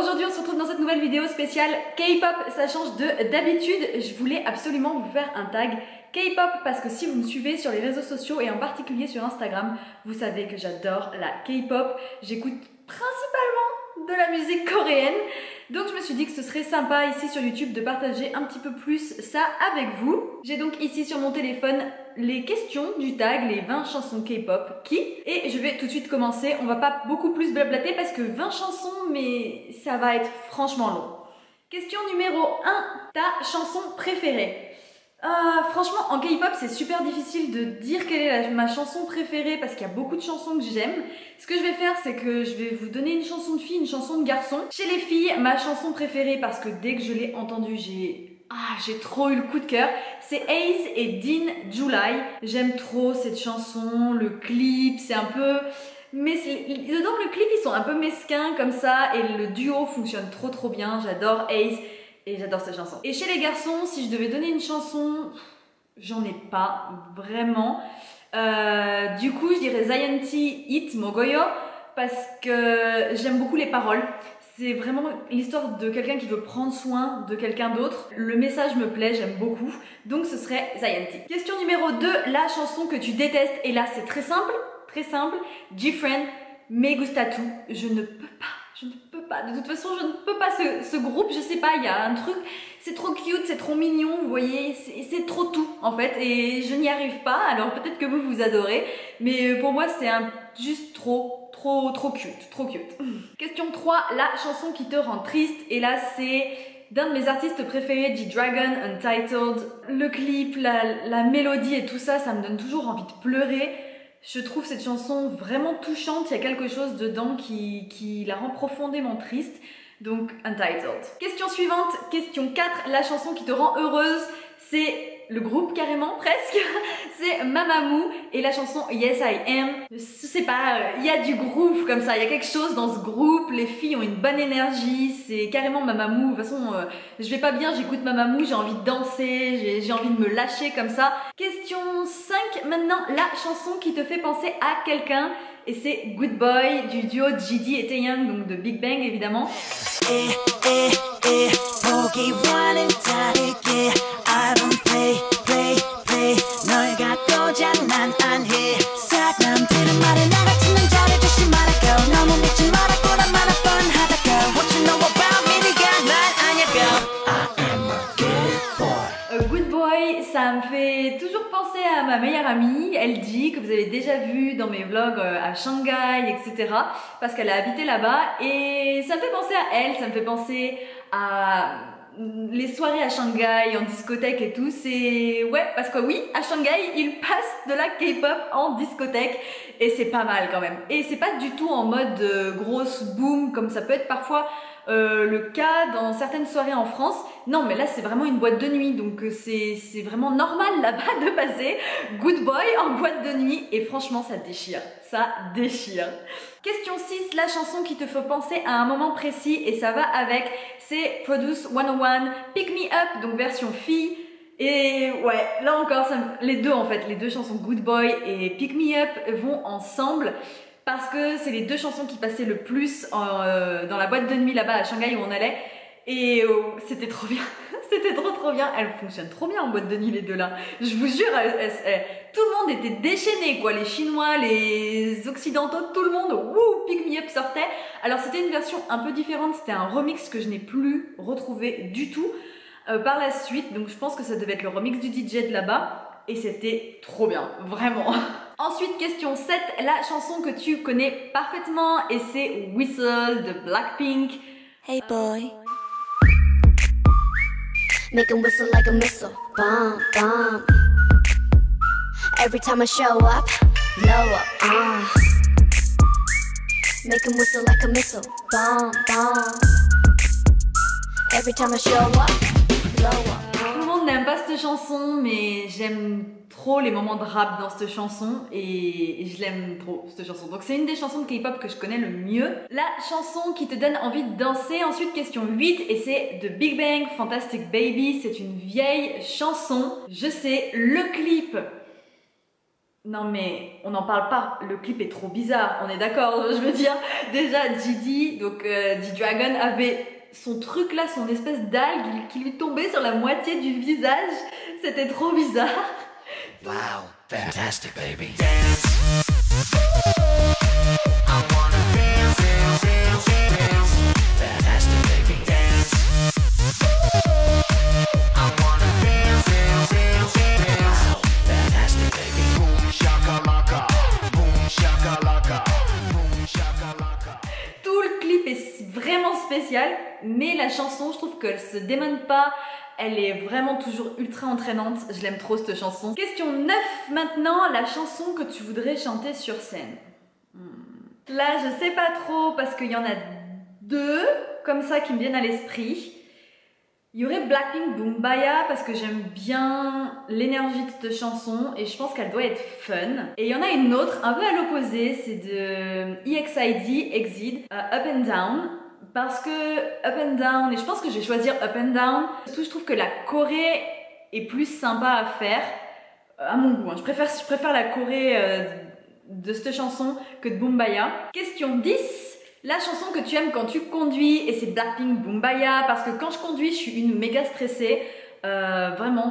aujourd'hui on se retrouve dans cette nouvelle vidéo spéciale K-pop. Ça change d'habitude, je voulais absolument vous faire un tag K-pop parce que si vous me suivez sur les réseaux sociaux et en particulier sur Instagram, vous savez que j'adore la K-pop. J'écoute principalement de la musique coréenne. Donc je me suis dit que ce serait sympa ici sur YouTube de partager un petit peu plus ça avec vous. J'ai donc ici sur mon téléphone les questions du tag, les 20 chansons K-pop qui. Et je vais tout de suite commencer, on va pas beaucoup plus blablater parce que 20 chansons mais ça va être franchement long. Question numéro 1, ta chanson préférée. Franchement en K-pop c'est super difficile de dire quelle est ma chanson préférée parce qu'il y a beaucoup de chansons que j'aime. Ce que je vais faire c'est que je vais vous donner une chanson de fille, une chanson de garçon. Chez les filles, ma chanson préférée parce que dès que je l'ai entendue j'ai trop eu le coup de cœur, c'est Ace et Dean July. J'aime trop cette chanson, le clip c'est un peu... Mais dedans le clip ils sont un peu mesquins comme ça et le duo fonctionne trop bien, j'adore Ace. Et j'adore cette chanson. Et chez les garçons, si je devais donner une chanson, j'en ai pas vraiment. Du coup, je dirais Zayanti It Mogoyo parce que j'aime beaucoup les paroles. C'est vraiment l'histoire de quelqu'un qui veut prendre soin de quelqu'un d'autre. Le message me plaît, j'aime beaucoup. Donc ce serait Zayanti. Question numéro 2, la chanson que tu détestes. Et là, c'est très simple. G-Friend, Me Gusta Tu. Je ne peux pas, de toute façon je ne peux pas ce groupe, je sais pas, il y a un truc, c'est trop cute, c'est trop mignon, vous voyez, c'est trop tout en fait et je n'y arrive pas, alors peut-être que vous adorez, mais pour moi c'est juste trop cute. Question 3, la chanson qui te rend triste, et là c'est d'un de mes artistes préférés, G-Dragon, Untitled. Le clip, la mélodie et tout ça, ça me donne toujours envie de pleurer. Je trouve cette chanson vraiment touchante, il y a quelque chose dedans qui la rend profondément triste, donc Untitled. Question suivante, question 4, la chanson qui te rend heureuse, c'est le groupe carrément, presque, c'est Mamamoo et la chanson Yes I Am. Je sais pas, il y a du groove comme ça, il y a quelque chose dans ce groupe, les filles ont une bonne énergie, c'est carrément Mamamoo. De toute façon, je vais pas bien, j'écoute Mamamoo, j'ai envie de danser, j'ai envie de me lâcher comme ça. Question 5, maintenant, la chanson qui te fait penser à quelqu'un, et c'est Good Boy du duo GD et Taeyang, donc de Big Bang évidemment. Good Boy, ça me fait toujours penser à ma meilleure amie, elle dit que vous avez déjà vu dans mes vlogs à Shanghai, etc. Parce qu'elle a habité là-bas et ça me fait penser à elle, ça me fait penser à les soirées à Shanghai, en discothèque et tout. C'est... ouais, parce que oui, à Shanghai, ils passent de la K-pop en discothèque et c'est pas mal quand même. Et c'est pas du tout en mode grosse boom comme ça peut être parfois le cas dans certaines soirées en France. Non mais là c'est vraiment une boîte de nuit, donc c'est vraiment normal là-bas de passer Good Boy en boîte de nuit et franchement ça déchire, Question 6, la chanson qui te fait penser à un moment précis et ça va avec, c'est Produce 101 Pick Me Up, donc version fille. Et ouais, là encore, les deux en fait, les deux chansons Good Boy et Pick Me Up vont ensemble. Parce que c'est les deux chansons qui passaient le plus dans la boîte de nuit là-bas à Shanghai où on allait. Et c'était trop bien. C'était trop bien. Elles fonctionnent trop bien en boîte de nuit les deux là. Je vous jure, tout le monde était déchaîné quoi. Les Chinois, les Occidentaux, tout le monde. Wouh, Pick Me Up sortait. Alors c'était une version un peu différente. C'était un remix que je n'ai plus retrouvé du tout par la suite. Donc je pense que ça devait être le remix du DJ de là-bas. Et c'était trop bien, vraiment. Ensuite, question 7, la chanson que tu connais parfaitement et c'est Whistle de Blackpink. Hey boy, make 'em whistle like a missile, bomb, bomb. Every time I show up, blow up, make 'em whistle like a missile, bomb, bomb. Every time I show up, blow up. Tout le monde n'aime pas cette chanson, mais j'aime trop les moments de rap dans cette chanson et je l'aime trop cette chanson. Donc c'est une des chansons de K-pop que je connais le mieux. La chanson qui te donne envie de danser. Ensuite question 8 et c'est de Big Bang, Fantastic Baby. C'est une vieille chanson. Je sais, le clip Non mais on n'en parle pas, le clip est trop bizarre, on est d'accord, je veux dire. Déjà Didi, donc G-Dragon avait son truc là, son espèce d'algue qui lui tombait sur la moitié du visage, c'était trop bizarre. Wow, fantastic baby. Tout le clip est vraiment spécial, mais la chanson, je trouve qu'elle se démone pas. Elle est vraiment toujours ultra entraînante. Je l'aime trop cette chanson. Question 9 maintenant, la chanson que tu voudrais chanter sur scène. Là, je sais pas trop parce qu'il y en a deux comme ça qui me viennent à l'esprit. Il y aurait Blackpink Boombaya parce que j'aime bien l'énergie de cette chanson et je pense qu'elle doit être fun. Et il y en a une autre un peu à l'opposé, c'est de EXID, Exit, Up and Down. Parce que Up and Down, et je pense que je vais choisir Up and Down. Surtout, je trouve que la choré est plus sympa à faire, à mon goût. Je préfère la choré de cette chanson que de Boombaya. Question 10. La chanson que tu aimes quand tu conduis, et c'est Blackpink Boombaya, parce que quand je conduis, je suis une méga stressée. Vraiment,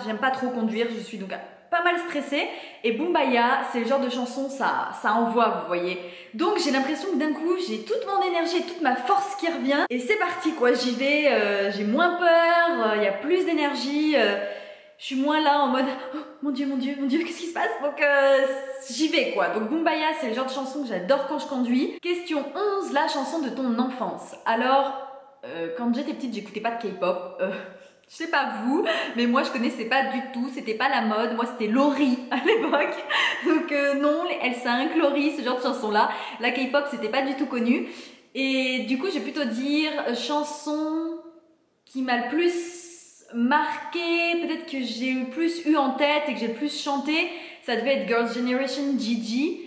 j'aime pas trop conduire, je suis donc pas mal stressée. Et Boombaya, c'est le genre de chanson, ça envoie, vous voyez. Donc j'ai l'impression que d'un coup, j'ai toute mon énergie et toute ma force qui revient. Et c'est parti quoi, j'y vais, j'ai moins peur, il y a plus d'énergie. Je suis moins là en mode oh, mon dieu, qu'est-ce qui se passe? Donc j'y vais quoi. Donc Boombaya, c'est le genre de chanson que j'adore quand je conduis. Question 11, la chanson de ton enfance. Alors, quand j'étais petite, j'écoutais pas de K-pop. Je sais pas vous, mais moi je connaissais pas du tout, c'était pas la mode. Moi c'était Laurie à l'époque. Donc non, les L5, Laurie, ce genre de chansons là. La K-pop c'était pas du tout connu. Et du coup, je vais plutôt dire chanson qui m'a le plus marqué, peut-être que j'ai plus eu en tête et que j'ai le plus chanté, ça devait être Girls' Generation, Gigi.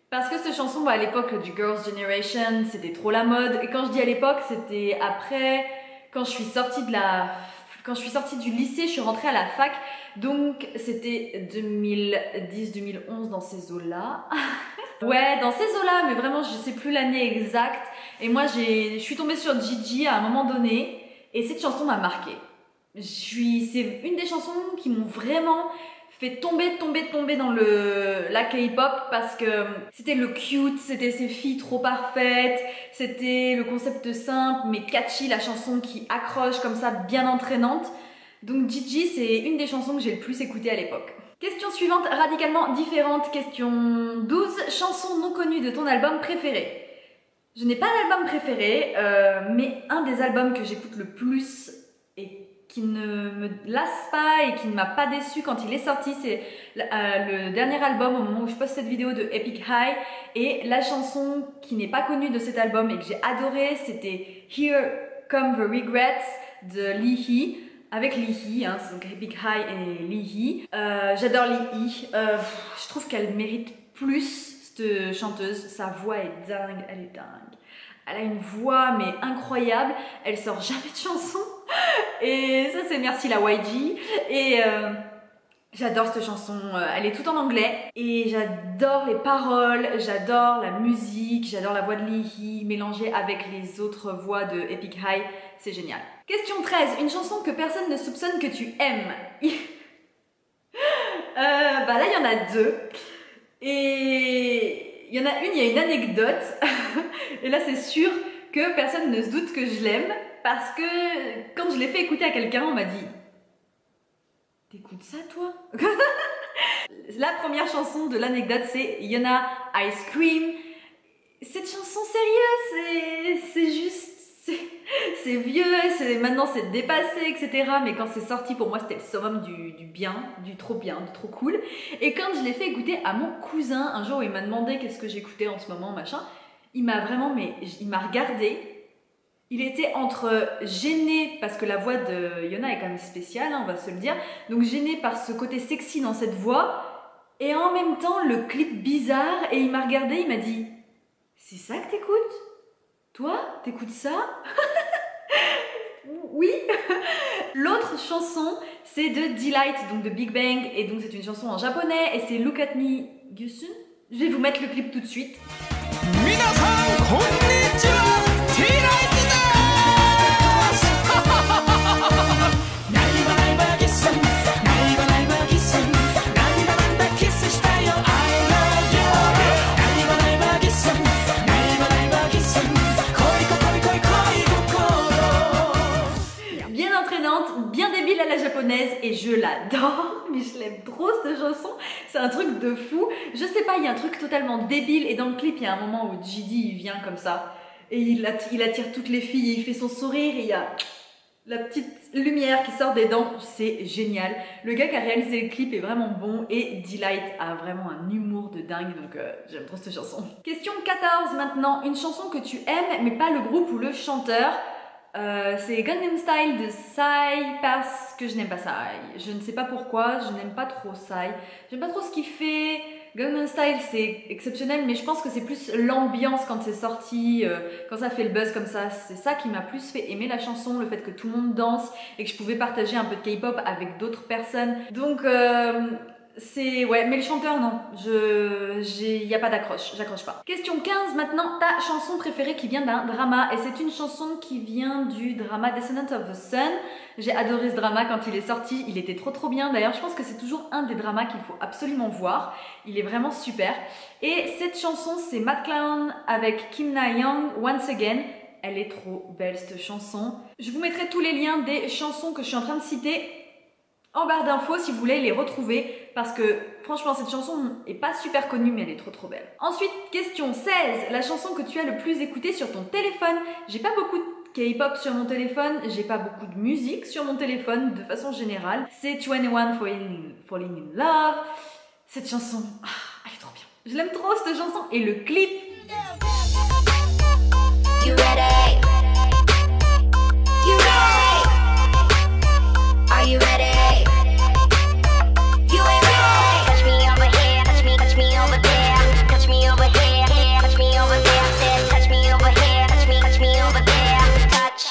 Parce que cette chanson, à l'époque du Girls' Generation, c'était trop la mode. Et quand je dis à l'époque, c'était après, quand je suis sortie du lycée, je suis rentrée à la fac. Donc c'était 2010-2011 dans ces eaux-là. Ouais, dans ces eaux-là, mais vraiment, je sais plus l'année exacte. Et moi, je suis tombée sur Gigi à un moment donné. Et cette chanson m'a marquée. C'est une des chansons qui m'ont vraiment fait tomber dans la K-pop parce que c'était le cute, c'était ces filles trop parfaites, c'était le concept simple mais catchy, la chanson qui accroche comme ça, bien entraînante. Donc Gigi, c'est une des chansons que j'ai le plus écoutées à l'époque. Question suivante, radicalement différente. Question 12, chansons non connues de ton album préféré. Je n'ai pas d'album préféré, mais un des albums que j'écoute le plus et qui ne me lasse pas et qui ne m'a pas déçu quand il est sorti, c'est le dernier album au moment où je poste cette vidéo de Epic High. Et la chanson qui n'est pas connue de cet album et que j'ai adorée, c'était Here Come the Regrets de Lee Hee. Avec Lee Hee, hein, c'est donc Epic High et Lee Hee. J'adore Lee Hee, je trouve qu'elle mérite plus, cette chanteuse. Sa voix est dingue, elle est dingue. Elle a une voix mais incroyable, elle sort jamais de chanson. Et ça c'est merci la YG. Et j'adore cette chanson, elle est toute en anglais. Et j'adore les paroles, j'adore la musique, j'adore la voix de Lee Hee mélangée avec les autres voix de Epic High, c'est génial. Question 13, une chanson que personne ne soupçonne que tu aimes. Bah là il y en a deux. Et il y en a une, il y a une anecdote. Et là c'est sûr que personne ne se doute que je l'aime. Parce que quand je l'ai fait écouter à quelqu'un, on m'a dit « T'écoutes ça toi ?» La première chanson de l'anecdote c'est Yona Ice Cream. Cette chanson sérieuse, c'est juste... C'est vieux, maintenant c'est dépassé, etc. Mais quand c'est sorti, pour moi, c'était le summum du bien, du trop cool. Et quand je l'ai fait écouter à mon cousin, un jour où il m'a demandé qu'est-ce que j'écoutais en ce moment, machin, il m'a vraiment, il m'a regardé. Il était entre gêné, parce que la voix de Yona est quand même spéciale, hein, on va se le dire. Donc gêné par ce côté sexy dans cette voix. Et en même temps, le clip bizarre. Et il m'a regardé, il m'a dit « C'est ça que t'écoutes ? Toi, t'écoutes ça ?» Oui. L'autre chanson, c'est de Delight, donc de Big Bang, et donc c'est une chanson en japonais, et c'est Look at Me Gusun. Je vais vous mettre le clip tout de suite. Bien débile à la japonaise et je l'adore, mais je l'aime trop cette chanson, c'est un truc de fou. Je sais pas, il y a un truc totalement débile et dans le clip il y a un moment où Gigi il vient comme ça et il attire toutes les filles et il fait son sourire et il y a la petite lumière qui sort des dents, c'est génial. Le gars qui a réalisé le clip est vraiment bon et Delight a vraiment un humour de dingue, donc j'aime trop cette chanson. Question 14 maintenant, une chanson que tu aimes mais pas le groupe ou le chanteur. C'est Gangnam Style de Psy parce que je n'aime pas Psy. Je ne sais pas pourquoi, je n'aime pas trop Psy. J'aime pas trop ce qu'il fait. Gangnam Style c'est exceptionnel, mais je pense que c'est plus l'ambiance quand c'est sorti, quand ça fait le buzz comme ça. C'est ça qui m'a plus fait aimer la chanson, le fait que tout le monde danse et que je pouvais partager un peu de K-pop avec d'autres personnes. Donc c'est... ouais, mais le chanteur non, il n'y a pas d'accroche, j'accroche pas. Question 15 maintenant, ta chanson préférée qui vient d'un drama, et c'est une chanson qui vient du drama Descendants of the Sun. J'ai adoré ce drama quand il est sorti, il était trop bien. D'ailleurs je pense que c'est toujours un des dramas qu'il faut absolument voir, il est vraiment super. Et cette chanson c'est Mad Clown avec Kim Na-young, Once Again. Elle est trop belle cette chanson. Je vous mettrai tous les liens des chansons que je suis en train de citer en barre d'infos si vous voulez les retrouver, parce que franchement cette chanson est pas super connue mais elle est trop belle. Ensuite question 16, la chanson que tu as le plus écoutée sur ton téléphone. J'ai pas beaucoup de K-pop sur mon téléphone, j'ai pas beaucoup de musique sur mon téléphone de façon générale. C'est 21 Falling in Love. Cette chanson, elle est trop bien. Je l'aime trop cette chanson et le clip. You ready? You ready? Are you ready? You ain't ready. Touch me over here, touch me over there. Touch me over here, touch me over there. Said touch me over here, touch me over there. Touch.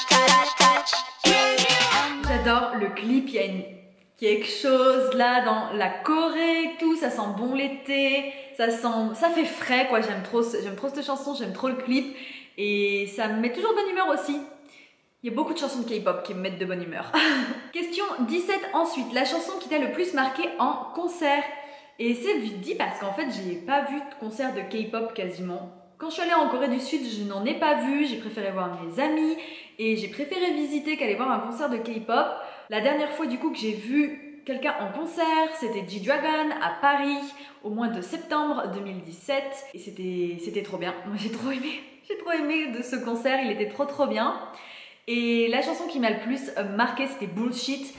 J'adore le clip, il y a quelque chose là dans la Corée et tout, ça sent bon l'été, ça fait frais quoi, j'aime trop cette chanson, j'aime trop le clip et ça me met toujours de bonne humeur aussi. Il y a beaucoup de chansons de K-pop qui me mettent de bonne humeur. Question 17 ensuite, la chanson qui t'a le plus marqué en concert. Et c'est vite dit parce qu'en fait j'ai pas vu de concert de K-pop quasiment. Quand je suis allée en Corée du Sud, je n'en ai pas vu, j'ai préféré voir mes amis et j'ai préféré visiter qu'aller voir un concert de K-pop. La dernière fois du coup que j'ai vu quelqu'un en concert, c'était G-Dragon à Paris au mois de septembre 2017 et c'était trop bien. Moi j'ai trop aimé de ce concert, il était trop bien. Et la chanson qui m'a le plus marqué, c'était Bullshit.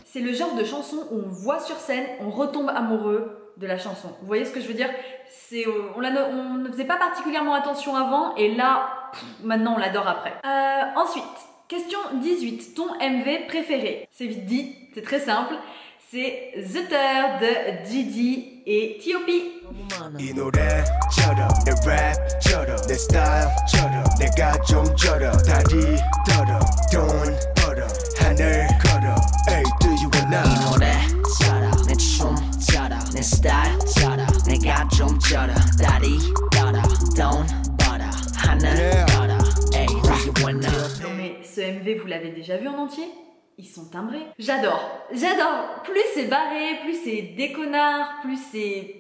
C'est le genre de chanson où on voit sur scène, on retombe amoureux de la chanson. Vous voyez ce que je veux dire? On ne faisait pas particulièrement attention avant et là, maintenant on l'adore après. Ensuite, question 18. Ton MV préféré? C'est vite dit, c'est très simple. C'est The Third de Didi et T.O.P. Non mais ce MV vous l'avez déjà vu en entier? Ils sont timbrés. J'adore. Plus c'est barré, plus c'est déconnard, plus c'est...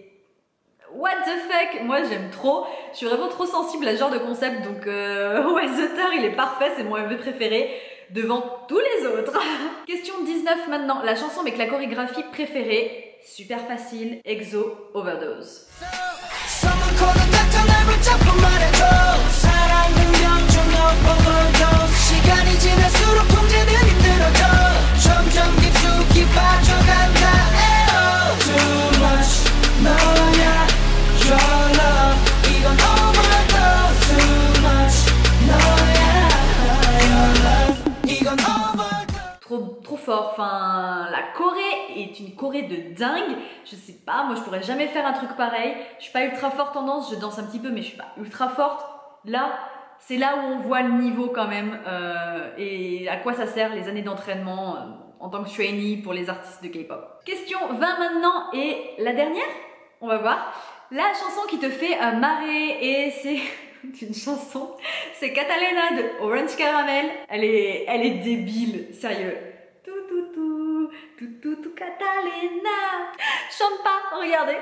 What the fuck? Moi j'aime trop. Je suis vraiment trop sensible à ce genre de concept, donc ouais, The Third il est parfait, c'est mon MV préféré devant tous les autres. Question 19 maintenant, la chanson avec la chorégraphie préférée. Super facile, EXO, Overdose. Enfin, la Corée est une Corée de dingue. Je sais pas, moi je pourrais jamais faire un truc pareil. Je suis pas ultra forte en danse, je danse un petit peu mais je suis pas ultra forte. Là, c'est là où on voit le niveau quand même et à quoi ça sert les années d'entraînement en tant que trainee pour les artistes de K-pop. Question 20 maintenant et la dernière, on va voir. La chanson qui te fait marrer et c'est une chanson, c'est Catalina de Orange Caramel. Elle est débile, sérieux. Tout Catalina. Chante pas, regardez.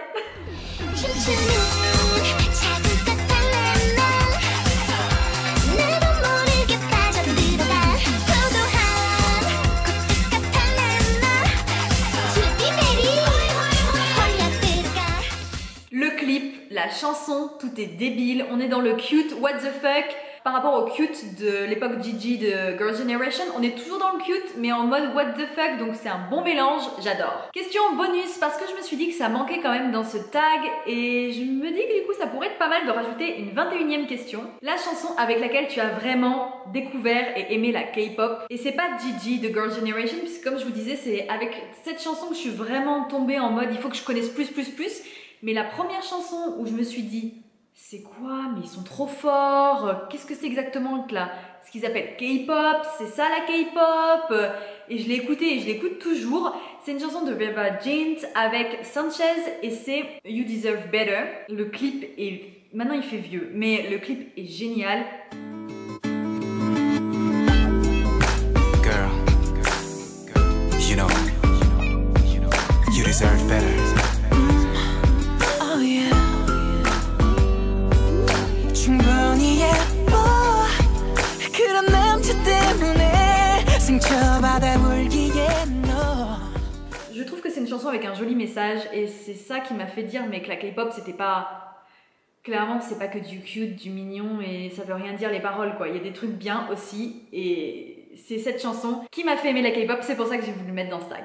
Le clip, la chanson, tout est débile. On est dans le cute, what the fuck. Par rapport au cute de l'époque Gigi de Girls' Generation, on est toujours dans le cute, mais en mode what the fuck, donc c'est un bon mélange, j'adore. Question bonus, parce que je me suis dit que ça manquait quand même dans ce tag, et je me dis que du coup ça pourrait être pas mal de rajouter une 21e question. La chanson avec laquelle tu as vraiment découvert et aimé la K-pop. Et c'est pas Gigi de Girls' Generation, puisque comme je vous disais, c'est avec cette chanson que je suis vraiment tombée en mode il faut que je connaisse plus. Mais la première chanson où je me suis dit c'est quoi? Mais ils sont trop forts. Qu'est-ce que c'est exactement là? Ce qu'ils appellent K-pop, c'est ça la K-pop? Et je l'ai écouté et je l'écoute toujours. C'est une chanson de Reba Jeans avec Sanchez et c'est You Deserve Better. Le clip est... Maintenant il fait vieux, mais le clip est génial. Girl, you know, you deserve better. Oh yeah. 충분히 예뻐 그런 남자 때문에 상처받아 울기에 너. Je trouve que c'est une chanson avec un joli message et c'est ça qui m'a fait dire mais que la K-pop c'était pas... Clairement c'est pas que du cute, du mignon et ça veut rien dire les paroles quoi. Il y a des trucs bien aussi et c'est cette chanson qui m'a fait aimer la K-pop, c'est pour ça que j'ai voulu le mettre dans ce tag.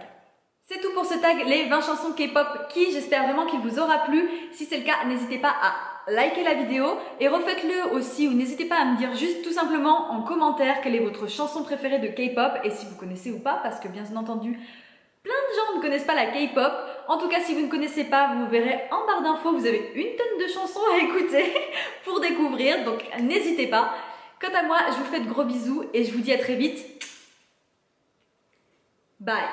C'est tout pour ce tag, les 20 chansons K-pop qui j'espère vraiment qu'il vous aura plu. Si c'est le cas, n'hésitez pas à liker la vidéo et refaites-le aussi ou n'hésitez pas à me dire juste tout simplement en commentaire quelle est votre chanson préférée de K-pop et si vous connaissez ou pas parce que bien entendu plein de gens ne connaissent pas la K-pop. En tout cas si vous ne connaissez pas vous verrez en barre d'infos vous avez une tonne de chansons à écouter pour découvrir donc n'hésitez pas. Quant à moi je vous fais de gros bisous et je vous dis à très vite. Bye.